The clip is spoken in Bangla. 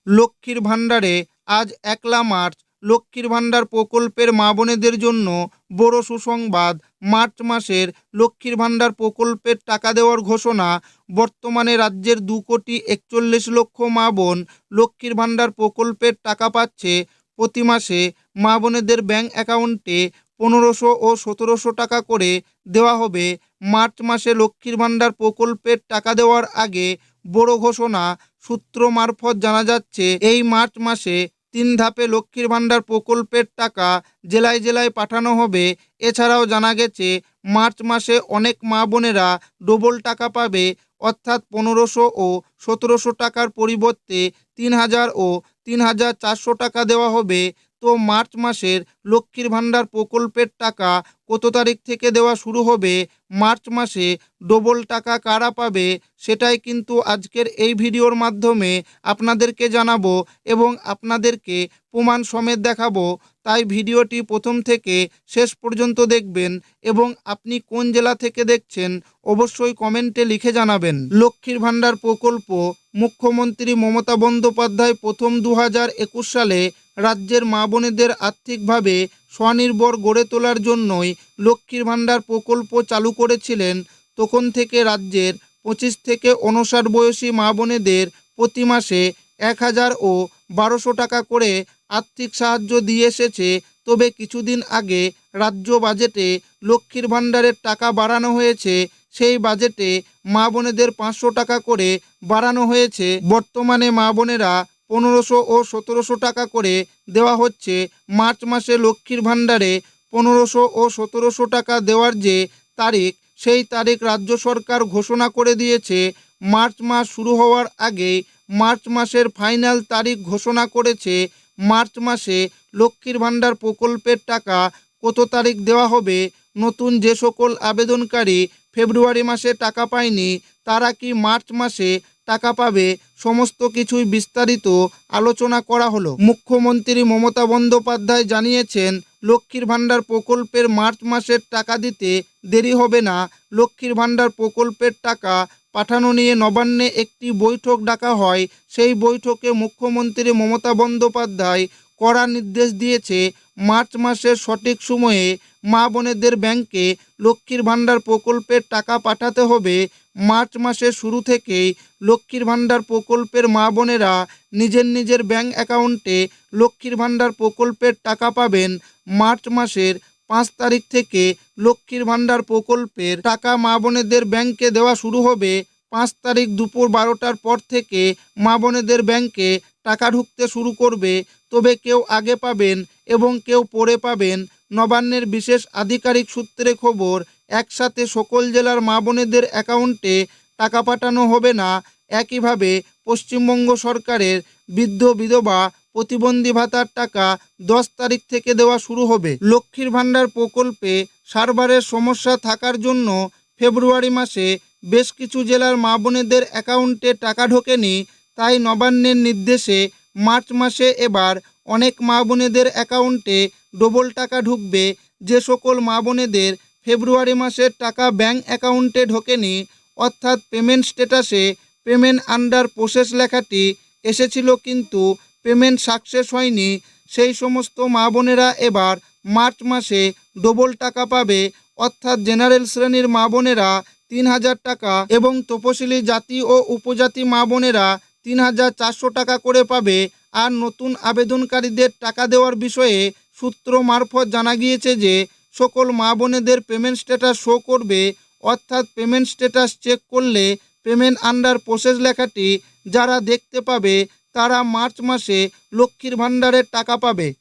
লক্ষ্মীর ভাণ্ডারে আজ ১লা মার্চ। লক্ষ্মীর ভাণ্ডার প্রকল্পের মা বোনেদের জন্য বড় সুসংবাদ। মার্চ মাসের লক্ষ্মীর ভাণ্ডার প্রকল্পের টাকা দেওয়ার ঘোষণা। বর্তমানে রাজ্যের ২,৪১,০০,০০০ মা বোন লক্ষ্মীর ভাণ্ডার প্রকল্পের টাকা পাচ্ছে। প্রতি মাসে মা বোনেদের ব্যাংক অ্যাকাউন্টে ১৫০০ ও ১৭০০ টাকা করে দেওয়া হবে। মার্চ মাসে লক্ষ্মীর ভাণ্ডার প্রকল্পের টাকা দেওয়ার আগে বড় ঘোষণা। সূত্র মারফত জানা যাচ্ছে, এই মার্চ মাসে ৩ ধাপে লক্ষ্মীর ভাণ্ডার প্রকল্পের টাকা জেলায় জেলায় পাঠানো হবে। এছাড়াও জানা গেছে, মার্চ মাসে অনেক মা বোনেরা ডবল টাকা পাবে, অর্থাৎ ১৫০০ ও ১৭০০ টাকার পরিবর্তে ৩,০০০ ও ৩,৪০০ টাকা দেওয়া হবে। তো মার্চ মাসের লক্ষ্মীর ভাণ্ডার প্রকল্পের টাকা কত তারিখ থেকে দেওয়া শুরু হবে, মার্চ মাসে ডবল টাকা কারা পাবে, সেটাই কিন্তু আজকের এই ভিডিওর মাধ্যমে আপনাদেরকে জানাবো এবং আপনাদেরকে প্রমাণ সমেত দেখাবো। তাই ভিডিওটি প্রথম থেকে শেষ পর্যন্ত দেখবেন এবং আপনি কোন জেলা থেকে দেখছেন অবশ্যই কমেন্টে লিখে জানাবেন। লক্ষ্মীর ভাণ্ডার প্রকল্প মুখ্যমন্ত্রী মমতা বন্দ্যোপাধ্যায় প্রথম ২০২১ সালে রাজ্যের মা বোনেদের আর্থিকভাবে স্বনির্ভর গড়ে তোলার জন্যই লক্ষ্মীর ভাণ্ডার প্রকল্প চালু করেছিলেন। তখন থেকে রাজ্যের ২৫ থেকে ৫৯ বয়সী মা বোনেদের প্রতি মাসে ১,০০০ ও ১২০০ টাকা করে আর্থিক সাহায্য দিয়ে এসেছে। তবে কিছুদিন আগে রাজ্য বাজেটে লক্ষ্মীর ভাণ্ডারের টাকা বাড়ানো হয়েছে। সেই বাজেটে মা বোনেদের ৫০০ টাকা করে বাড়ানো হয়েছে। বর্তমানে মা বোনেরা ১৫০০ ও ১৭০০ টাকা করে দেওয়া হচ্ছে। মার্চ মাসে লক্ষ্মীর ভাণ্ডারে ১৫০০ ও ১৭০০ টাকা দেওয়ার যে তারিখ, সেই তারিখ রাজ্য সরকার ঘোষণা করে দিয়েছে। মার্চ মাস শুরু হওয়ার আগেই মার্চ মাসের ফাইনাল তারিখ ঘোষণা করেছে। মার্চ মাসে লক্ষ্মীর ভাণ্ডার প্রকল্পের টাকা কত তারিখ দেওয়া হবে, নতুন যে সকল আবেদনকারী ফেব্রুয়ারি মাসে টাকা পায়নি তারা কি মার্চ মাসে টাকা পাবে, সমস্ত কিছুই বিস্তারিত আলোচনা করা হলো। মুখ্যমন্ত্রী মমতা বন্দ্যোপাধ্যায় জানিয়েছেন, লক্ষ্মীর ভাণ্ডার প্রকল্পের মার্চ মাসের টাকা দিতে দেরি হবে না। লক্ষ্মীর ভাণ্ডার প্রকল্পের টাকা পাঠানো নিয়ে নবান্নে একটি বৈঠক ডাকা হয়। সেই বৈঠকে মুখ্যমন্ত্রী মমতা বন্দ্যোপাধ্যায় কড়া নির্দেশ দিয়েছে, মার্চ মাসের সঠিক সময়ে মা বোনেদের ব্যাংকে লক্ষ্মীর ভাণ্ডার প্রকল্পের টাকা পাঠাতে হবে। মার্চ মাসের শুরু থেকেই লক্ষ্মীর ভাণ্ডার প্রকল্পের মা বোনেরা নিজের নিজের ব্যাংক অ্যাকাউন্টে লক্ষ্মীর ভাণ্ডার প্রকল্পের টাকা পাবেন। মার্চ মাসের ৫ তারিখ থেকে লক্ষ্মীর ভাণ্ডার প্রকল্পের টাকা মা বোনেদের ব্যাংকে দেওয়া শুরু হবে। ৫ তারিখ দুপুর ১২টার পর থেকে মা বোনেদের ব্যাংকে টাকা ঢুকতে শুরু করবে। তবে কেউ আগে পাবেন এবং কেউ পরে পাবেন। নবান্নের বিশেষ আধিকারিক সূত্রে খবর, একসাথে সকল জেলার মা বোনেদের অ্যাকাউন্টে টাকা পাঠানো হবে না। একইভাবে পশ্চিমবঙ্গ সরকারের বৃদ্ধ বিধবা প্রতিবন্ধী ভাতার টাকা ১০ তারিখ থেকে দেওয়া শুরু হবে। লক্ষ্মীর ভাণ্ডার প্রকল্পে সার্ভারের সমস্যা থাকার জন্য ফেব্রুয়ারি মাসে বেশ কিছু জেলার মা বোনেদের অ্যাকাউন্টে টাকা ঢোকেনি। তাই নবান্নের নির্দেশে মার্চ মাসে এবার অনেক মা বোনেদের অ্যাকাউন্টে ডবল টাকা ঢুকবে। যে সকল মা বোনেদের ফেব্রুয়ারি মাসের টাকা ব্যাংক অ্যাকাউন্টে ঢোকেনি, অর্থাৎ পেমেন্ট স্ট্যাটাসে পেমেন্ট আন্ডার প্রসেস লেখাটি এসেছিল কিন্তু পেমেন্ট সাকসেস হয়নি, সেই সমস্ত মা বোনেরা এবার মার্চ মাসে ডবল টাকা পাবে। অর্থাৎ জেনারেল শ্রেণীর মা বোনেরা ৩,০০০ টাকা এবং তপশিলি জাতি ও উপজাতি মা বোনেরা ৩,৪০০ টাকা করে পাবে। আর নতুন আবেদনকারীদের টাকা দেওয়ার বিষয়ে সূত্র মারফত জানা গিয়েছে যে, সকল মা বোনেদের পেমেন্ট স্ট্যাটাস শো করবে। অর্থাৎ পেমেন্ট স্ট্যাটাস চেক করলে পেমেন্ট আন্ডার প্রসেস লেখাটি যারা দেখতে পাবে তারা মার্চ মাসে লক্ষ্মীর ভাণ্ডারের টাকা পাবে।